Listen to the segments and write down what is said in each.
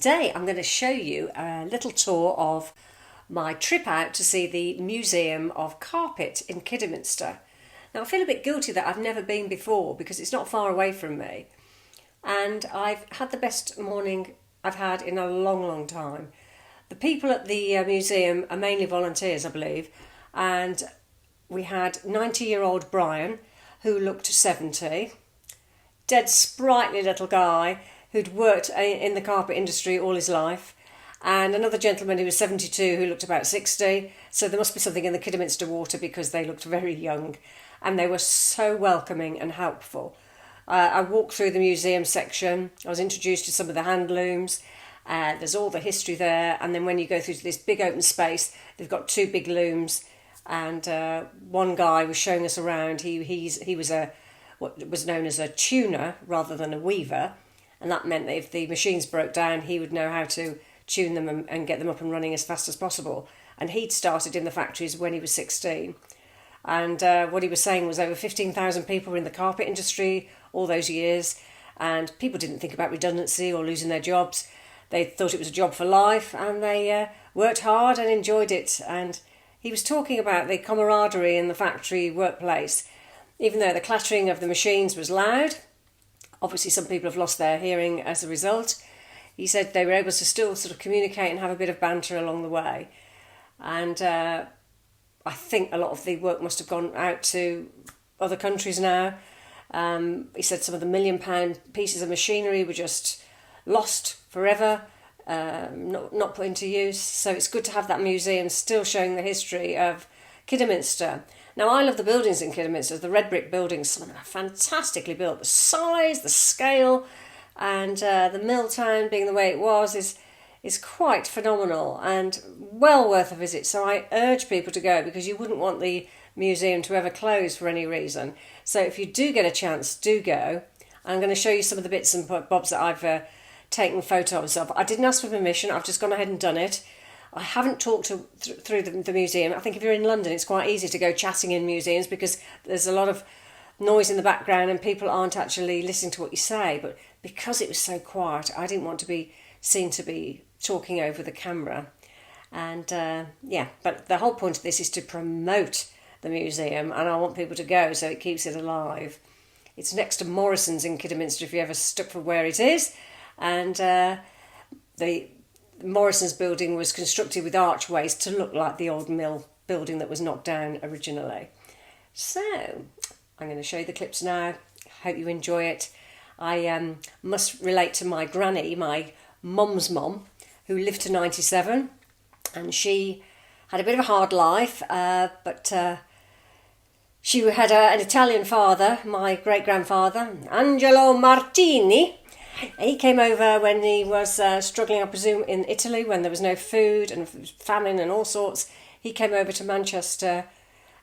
today I'm going to show you a little tour of my trip out to see the Museum of Carpet in Kidderminster. Now I feel a bit guilty that I've never been before because it's not far away from me, and I've had the best morning I've had in a long time. The people at the museum are mainly volunteers, I believe, and we had 90-year-old Brian who looked 70, dead sprightly little guy who'd worked in the carpet industry all his life, and another gentleman who was 72 who looked about 60. So there must be something in the Kidderminster water because they looked very young, and they were so welcoming and helpful. I walked through the museum section. I was introduced to some of the hand looms. There's all the history there, and then when you go through to this big open space, they've got two big looms, and one guy was showing us around. He was what was known as a tuner rather than a weaver, and that meant that if the machines broke down, he would know how to tune them and get them up and running as fast as possible. And he'd started in the factories when he was 16. And what he was saying was over 15,000 people were in the carpet industry all those years, and people didn't think about redundancy or losing their jobs. They thought it was a job for life, and they worked hard and enjoyed it. And he was talking about the camaraderie in the factory workplace. Even though the clattering of the machines was loud, obviously some people have lost their hearing as a result, he said they were able to still sort of communicate and have a bit of banter along the way. And I think a lot of the work must have gone out to other countries now. He said some of the £1 million pieces of machinery were just lost forever, not put into use. So it's good to have that museum still showing the history of Kidderminster. Now, I love the buildings in Kidderminster, the red brick buildings. Some of them are fantastically built. The size, the scale, and the mill town being the way it was is quite phenomenal and well worth a visit. So I urge people to go, because you wouldn't want the museum to ever close for any reason. So if you do get a chance, do go. I'm going to show you some of the bits and bobs that I've taken photos of. I didn't ask for permission, I've just gone ahead and done it. I haven't talked through the museum. I think if you're in London, it's quite easy to go chatting in museums because there's a lot of noise in the background and people aren't actually listening to what you say. But because it was so quiet, I didn't want to be seen to be talking over the camera. And but the whole point of this is to promote the museum, and I want people to go so it keeps it alive. It's next to Morrison's in Kidderminster if you ever stuck for where it is. And the Morrison's building was constructed with archways to look like the old mill building that was knocked down originally. So I'm going to show you the clips now. Hope you enjoy it. I must relate to my granny, my mum's mum, who lived to 97, and she had a bit of a hard life, but she had an Italian father, my great-grandfather, Angelo Martini. He came over when he was struggling, I presume, in Italy when there was no food and famine and all sorts. He came over to Manchester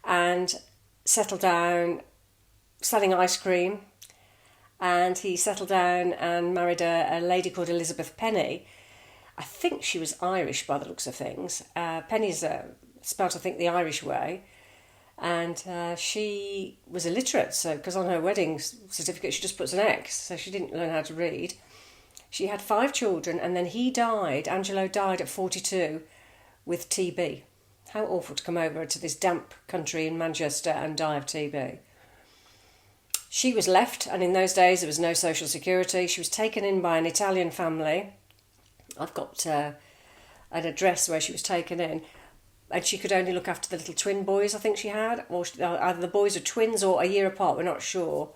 and settled down selling ice cream. And he settled down and married a lady called Elizabeth Penny. I think she was Irish by the looks of things. Penny's spelt, I think, the Irish way. And she was illiterate, so because on her wedding certificate she just puts an X, so she didn't learn how to read. She had 5 children, and then he died. Angelo died at 42 with TB. How awful to come over to this damp country in Manchester and die of TB. She was left, and in those days there was no social security. She was taken in by an Italian family. I've got an address where she was taken in. And she could only look after the little twin boys, I think she had. Or either the boys are twins or a year apart, we're not sure.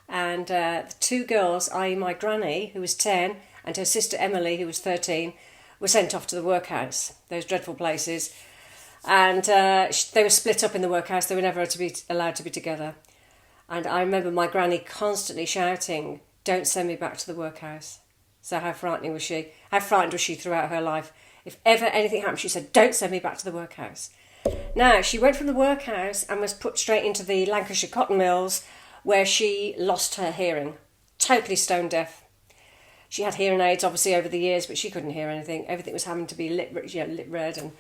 And the 2 girls, i.e. my granny, who was 10, and her sister Emily, who was 13, were sent off to the workhouse, those dreadful places. And they were split up in the workhouse. They were never allowed to be together. And I remember my granny constantly shouting, "Don't send me back to the workhouse." So how frightening was she? How frightened was she throughout her life? If ever anything happened, she said, "Don't send me back to the workhouse." Now, she went from the workhouse and was put straight into the Lancashire cotton mills, where she lost her hearing. Totally stone deaf. She had hearing aids, obviously, over the years, but she couldn't hear anything. Everything was having to be lit red, and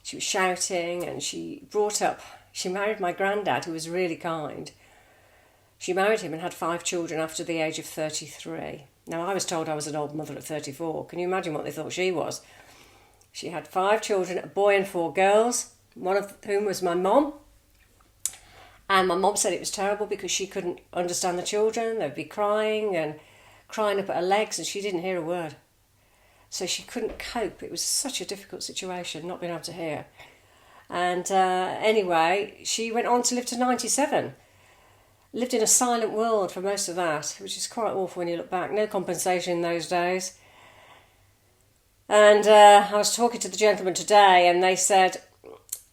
she was shouting, and she married my granddad, who was really kind. She married him and had 5 children after the age of 33. Now, I was told I was an old mother at 34. Can you imagine what they thought she was? She had 5 children, a boy and 4 girls, one of whom was my mum. And my mum said it was terrible because she couldn't understand the children. They'd be crying and crying up at her legs, and she didn't hear a word. So she couldn't cope. It was such a difficult situation, not being able to hear. And anyway, she went on to live to 97. Lived in a silent world for most of that, which is quite awful when you look back. No compensation in those days. And I was talking to the gentleman today, and they said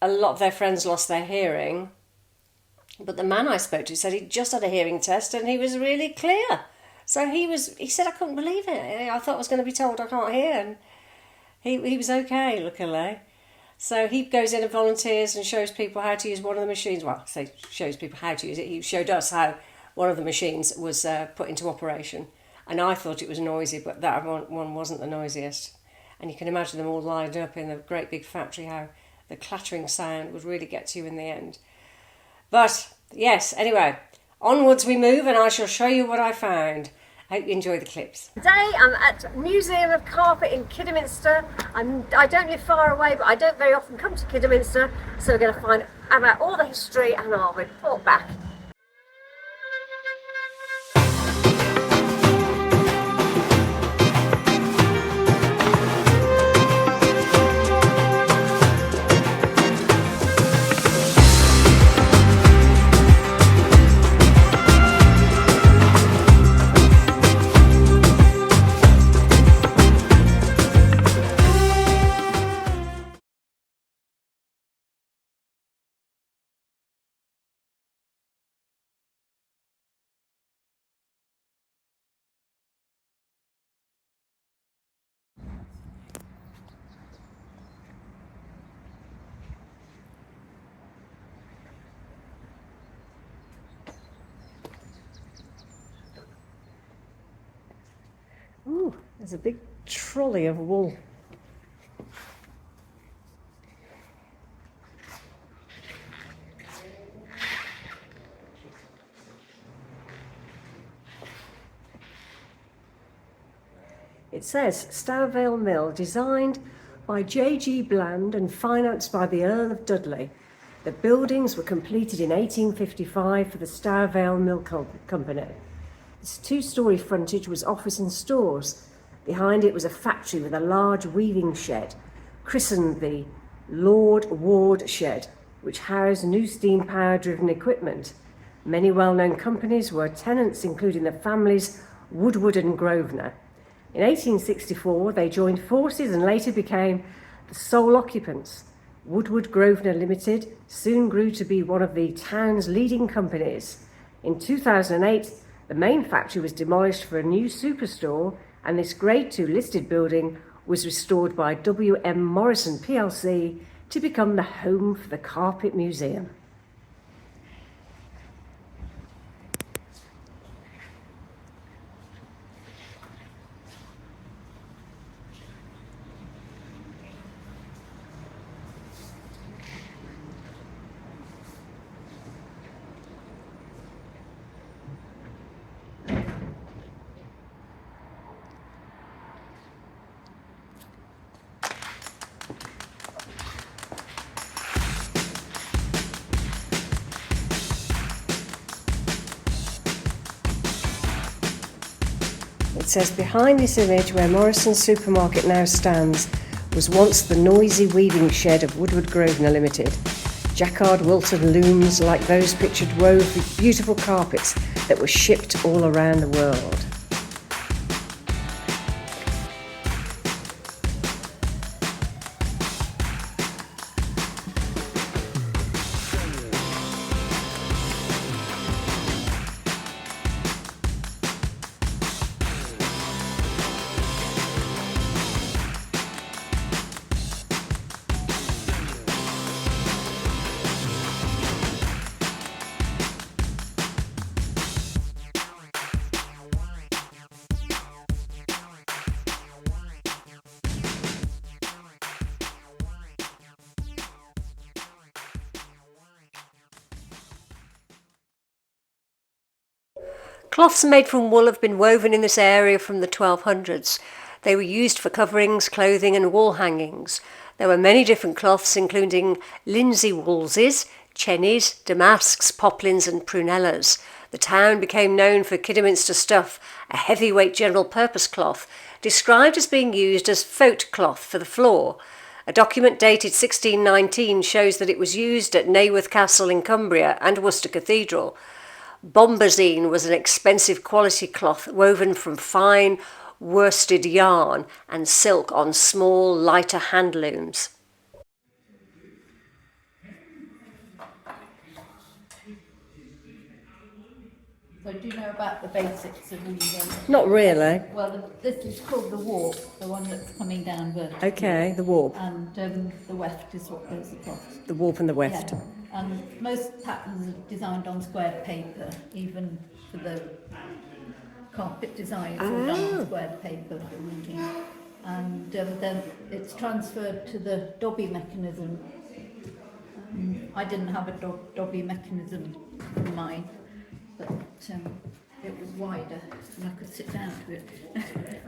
a lot of their friends lost their hearing. But the man I spoke to said he'd just had a hearing test and he was really clear. So he said, I couldn't believe it. I thought I was going to be told I can't hear. And he was okay, luckily. So he goes in and volunteers and shows people how to use one of the machines. Well, I say shows people how to use it. He showed us how one of the machines was put into operation. And I thought it was noisy, but that one wasn't the noisiest. And you can imagine them all lined up in the great big factory, how the clattering sound would really get to you in the end. But, yes, anyway, onwards we move, and I shall show you what I found. I hope you enjoy the clips. Today I'm at Museum of Carpet in Kidderminster. I don't live far away, but I don't very often come to Kidderminster, so we're going to find out about all the history and I'll report back. Ooh, there's a big trolley of wool. It says Stowvale Mill, designed by J.G. Bland and financed by the Earl of Dudley. The buildings were completed in 1855 for the Stowvale Mill Company. Its 2-storey frontage was office and stores. Behind it was a factory with a large weaving shed, christened the Lord Ward Shed, which housed new steam power-driven equipment. Many well-known companies were tenants, including the families Woodward and Grosvenor. In 1864, they joined forces and later became the sole occupants. Woodward Grosvenor Limited soon grew to be one of the town's leading companies. In 2008, the main factory was demolished for a new superstore, and this Grade 2 listed building was restored by W.M. Morrison plc to become the home for the Carpet Museum. It says, behind this image, where Morrison's supermarket now stands, was once the noisy weaving shed of Woodward Grosvenor Limited. Jacquard Wilton looms like those pictured wove with beautiful carpets that were shipped all around the world. Cloths made from wool have been woven in this area from the 1200s. They were used for coverings, clothing and wall hangings. There were many different cloths, including linsey woolsies, chennies, damasks, poplins and prunellas. The town became known for Kidderminster stuff, a heavyweight general-purpose cloth, described as being used as faute cloth for the floor. A document dated 1619 shows that it was used at Naworth Castle in Cumbria and Worcester Cathedral. Bombazine was an expensive quality cloth woven from fine worsted yarn and silk on small, lighter hand looms. So do you know about the basics of weaving? Not really. Well, this is called the warp, the one that's coming down vertically. Okay, the warp. And the weft is what goes across. The warp and the weft. Yeah. And most patterns are designed on squared paper, even for the carpet designs are done on squared paper for weaving. And then it's transferred to the dobby mechanism. I didn't have a dobby mechanism for mine, but it was wider and I could sit down to it.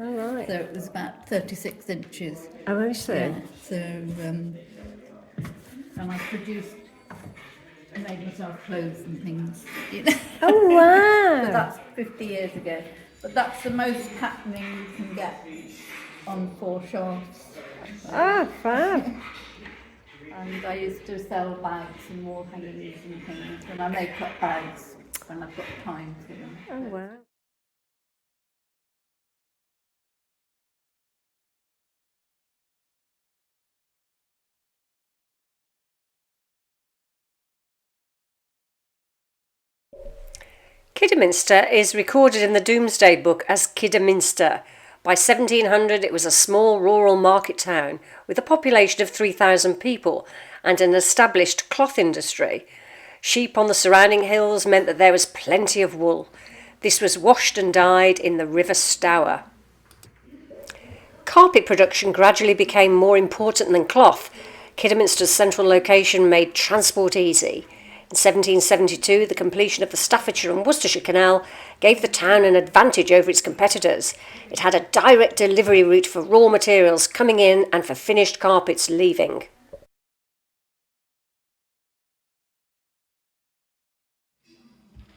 Oh, right. So it was about 36 inches. Oh, I see. Yeah, so, and I made myself clothes and things. You know? Oh, wow. But that's 50 years ago. But that's the most patterning you can get on 4 shafts. Ah, fab. And I used to sell bags and wall hangings and things, and I make up bags when I've got time for them. Oh, wow. Kidderminster is recorded in the Domesday Book as Kidderminster. By 1700 it was a small rural market town with a population of 3,000 people and an established cloth industry. Sheep on the surrounding hills meant that there was plenty of wool. This was washed and dyed in the River Stour. Carpet production gradually became more important than cloth. Kidderminster's central location made transport easy. In 1772, the completion of the Staffordshire and Worcestershire Canal gave the town an advantage over its competitors. It had a direct delivery route for raw materials coming in and for finished carpets leaving.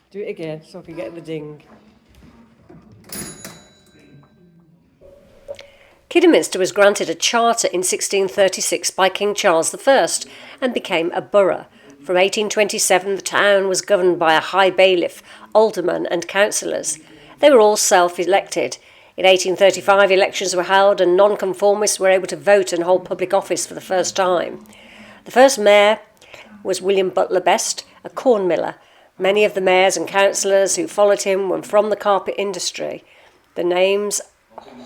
Do it again so I can get the ding. Kidderminster was granted a charter in 1636 by King Charles I and became a borough. From 1827 the town was governed by a high bailiff, aldermen and councillors. They were all self-elected. In 1835 elections were held and nonconformists were able to vote and hold public office for the first time. The first mayor was William Butler Best, a corn miller. Many of the mayors and councillors who followed him were from the carpet industry. The names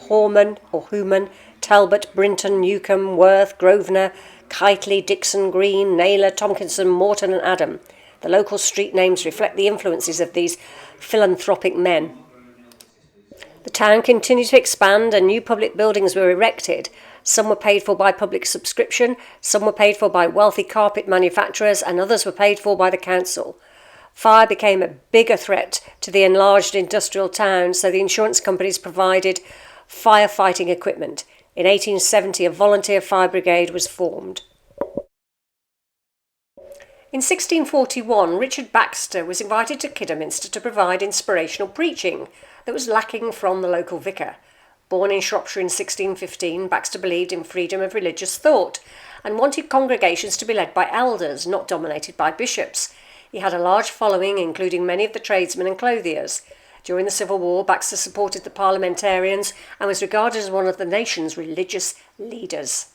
Hooman, Talbot, Brinton, Newcombe, Worth, Grosvenor, Kitely, Dixon, Green, Naylor, Tomkinson, Morton and Adam. The local street names reflect the influences of these philanthropic men. The town continued to expand and new public buildings were erected. Some were paid for by public subscription, some were paid for by wealthy carpet manufacturers and others were paid for by the council. Fire became a bigger threat to the enlarged industrial town, so the insurance companies provided firefighting equipment. In 1870, a volunteer fire brigade was formed. In 1641, Richard Baxter was invited to Kidderminster to provide inspirational preaching that was lacking from the local vicar. Born in Shropshire in 1615, Baxter believed in freedom of religious thought and wanted congregations to be led by elders, not dominated by bishops. He had a large following, including many of the tradesmen and clothiers. During the Civil War, Baxter supported the parliamentarians and was regarded as one of the nation's religious leaders.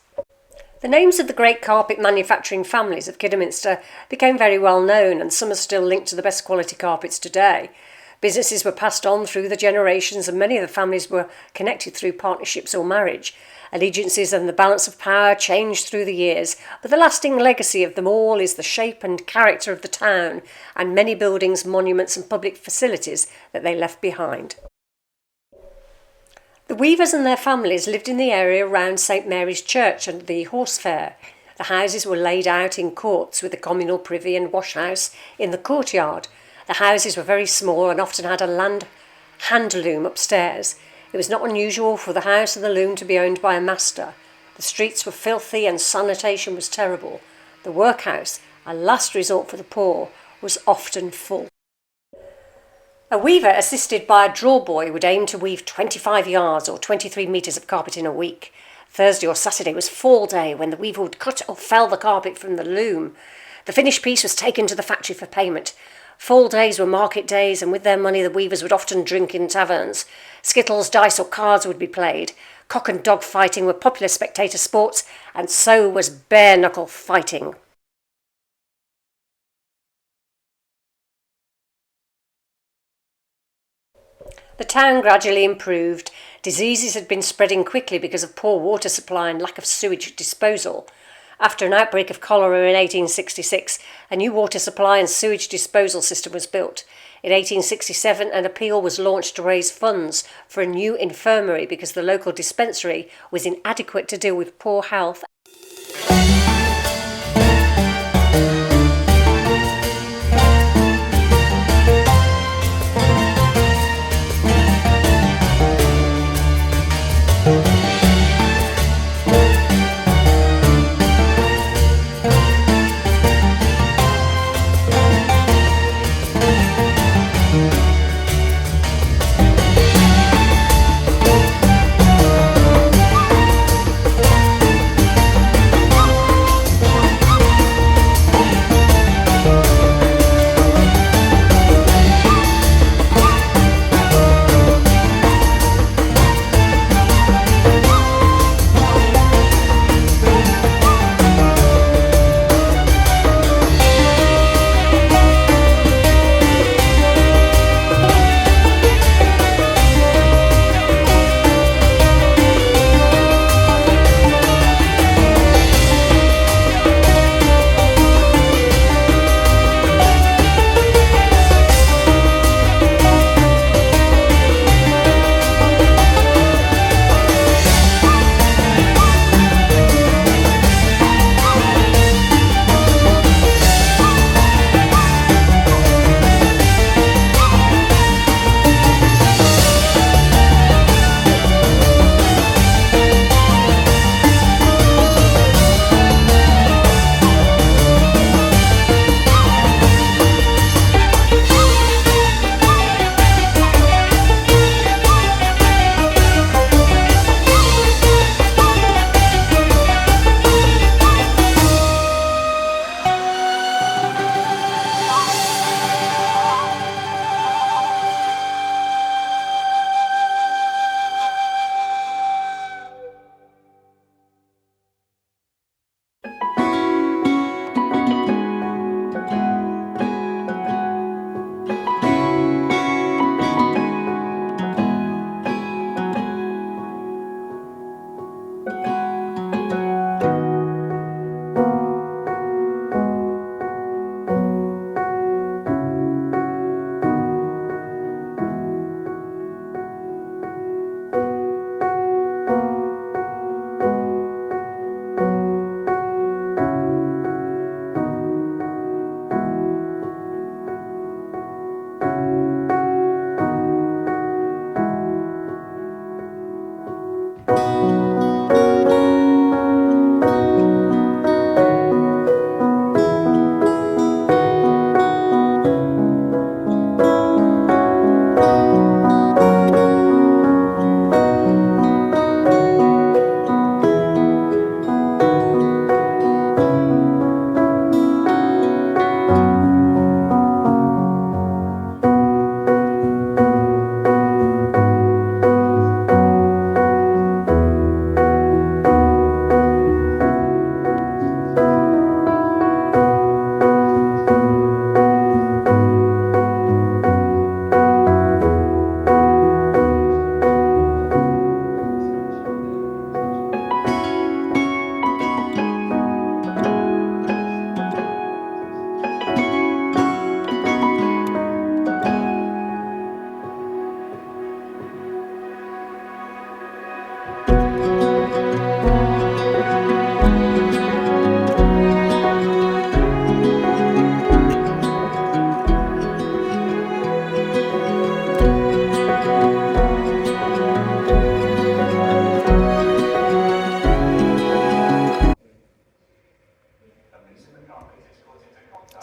The names of the great carpet manufacturing families of Kidderminster became very well known, and some are still linked to the best quality carpets today. Businesses were passed on through the generations and many of the families were connected through partnerships or marriage. Allegiances and the balance of power changed through the years, but the lasting legacy of them all is the shape and character of the town and many buildings, monuments and public facilities that they left behind. The weavers and their families lived in the area around St Mary's Church and the horse fair. The houses were laid out in courts with the communal privy and washhouse in the courtyard. The houses were very small and often had a hand loom upstairs. It was not unusual for the house and the loom to be owned by a master. The streets were filthy and sanitation was terrible. The workhouse, a last resort for the poor, was often full. A weaver assisted by a draw boy would aim to weave 25 yards or 23 metres of carpet in a week. Thursday or Saturday was fall day, when the weaver would cut or fell the carpet from the loom. The finished piece was taken to the factory for payment. Fall days were market days, and with their money the weavers would often drink in taverns. Skittles, dice or cards would be played. Cock and dog fighting were popular spectator sports, and so was bare-knuckle fighting. The town gradually improved. Diseases had been spreading quickly because of poor water supply and lack of sewage disposal. After an outbreak of cholera in 1866, a new water supply and sewage disposal system was built. In 1867, an appeal was launched to raise funds for a new infirmary because the local dispensary was inadequate to deal with poor health.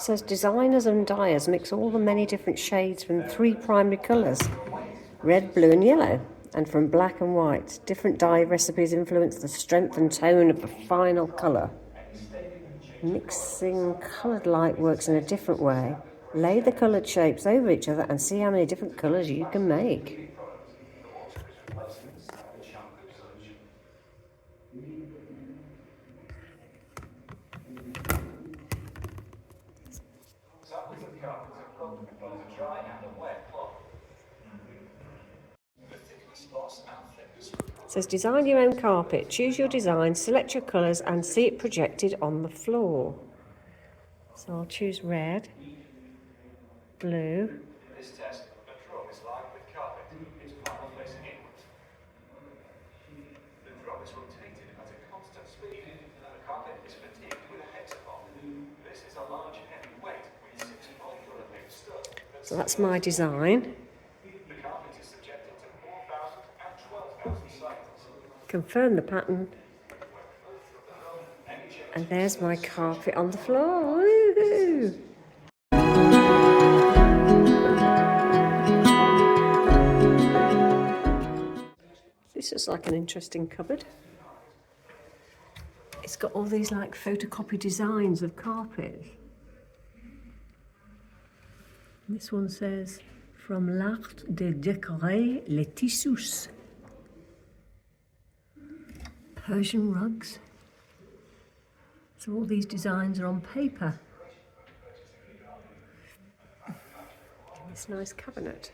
says designers and dyers mix all the many different shades from 3 primary colours, red, blue and yellow, and from black and white. Different dye recipes influence the strength and tone of the final colour. Mixing coloured light works in a different way. Lay the coloured shapes over each other and see how many different colours you can make. It says design your own carpet, choose your design, select your colours and see it projected on the floor. So I'll choose red, blue. This test, the drum is like with carpet, it's final facing inwards. The drum is rotated at a constant speed. The carpet is fatigued with a hexagon. This is a large heavy weight with 6 molecular big studs. So that's my design. The carpet is subjected to 4,000 and 12,000 cycles. Confirm the pattern. And there's my carpet on the floor. Woohoo! This is like an interesting cupboard. It's got all these like photocopy designs of carpet. This one says, from l'art de décorer les tissus. Persian rugs. So all these designs are on paper. This nice cabinet.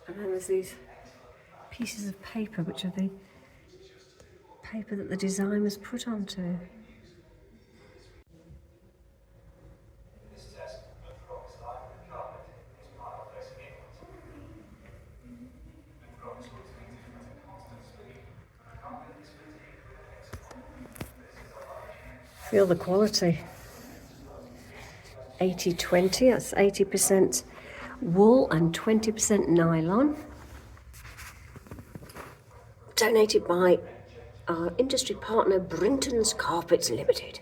And then there's these pieces of paper, which are the paper that the design was put onto. Feel the quality. 80-20, that's 80% wool and 20% nylon. Donated by our industry partner Brinton's Carpets Limited.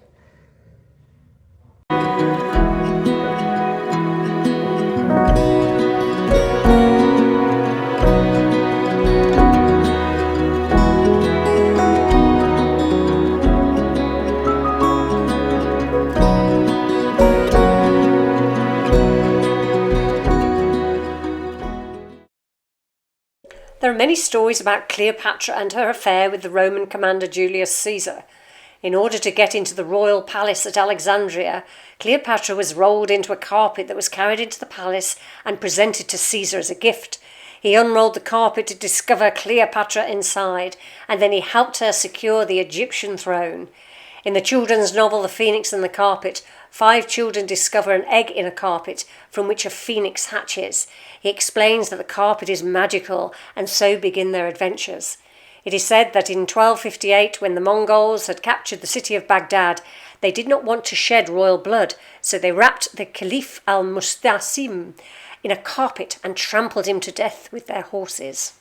There are many stories about Cleopatra and her affair with the Roman commander Julius Caesar. In order to get into the royal palace at Alexandria, Cleopatra was rolled into a carpet that was carried into the palace and presented to Caesar as a gift. He unrolled the carpet to discover Cleopatra inside, and then he helped her secure the Egyptian throne. In the children's novel The Phoenix and the Carpet, 5 children discover an egg in a carpet from which a phoenix hatches. He explains that the carpet is magical, and so begin their adventures. It is said that in 1258, when the Mongols had captured the city of Baghdad, they did not want to shed royal blood, so they wrapped the Caliph al-Mustasim in a carpet and trampled him to death with their horses.